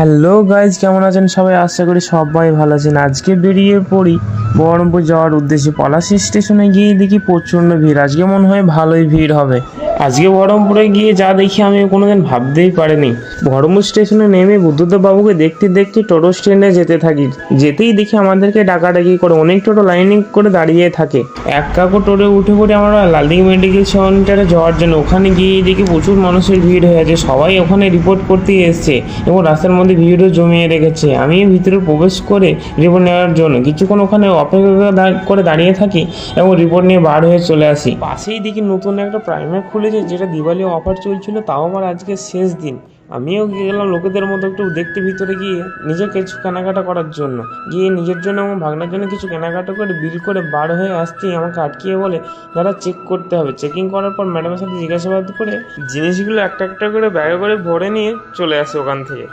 Hello guys, কেমন আছেন সবাই? আশা করি সবাই ভালো আছেন। আজকে বেরিয়ে পড়ি বহরমপুর যাওয়ার উদ্দেশ্যে। পলাশী স্টেশনে গিয়ে দেখি প্রচণ্ড ভিড়। আজকে মনে হয় ভালোই ভিড় হবে। আজকে বহরমপুরে গিয়ে যা দেখি আমি কোনোদিন ভাবতেই পারিনি। বহরমপুর স্টেশনে নেমে বুদ্ধদেব বাবুকে দেখতে দেখতে টোটো স্ট্যান্ডে যেতে থাকি। যেতেই দেখি আমাদেরকে ডাকাডাকি করে অনেক টোটো লাইনিং করে দাঁড়িয়ে থাকে। এক কাকু টোটো উঠে পড়ে আমরা লালদিঘি মেডিকেল সেন্টারে যাওয়ার জন্য। ওখানে গিয়ে দেখি প্রচুর মানুষের ভিড় হয়ে আছে। সবাই ওখানে রিপোর্ট করতে এসছে এবং রাস্তার মধ্যে ভিড়ও জমিয়ে রেখেছে। আমি ভিতরে প্রবেশ করে রিপোর্ট নেওয়ার জন্য কিছুক্ষণ ওখানে অপেক্ষা করে দাঁড়িয়ে থাকি এবং রিপোর্ট নিয়ে বার হয়ে চলে আসি। পাশেই দেখি নতুন একটা প্রাইমার খুলেছে, যেটা দিওয়ালি অফার চলছিল, তাও আবার আজকে শেষ দিন। আমিও গেলাম লোকেদের মতো একটু দেখতে ভিতরে গিয়ে নিজে কিছু কেনাকাটা করার জন্য। গিয়ে নিজের জন্য এবং ভাগনার জন্য কিছু কেনাকাটা করে বিল করে বার হয়ে আসতেই আমাকে আটকিয়ে বলে দাদা চেক করতে হবে। চেকিং করার পর ম্যাডামের সাথে জিজ্ঞাসাবাদ করে জিনিসগুলো একটা একটা করে ব্যাগে করে ভরে নিয়ে চলে আসে ওখান থেকে।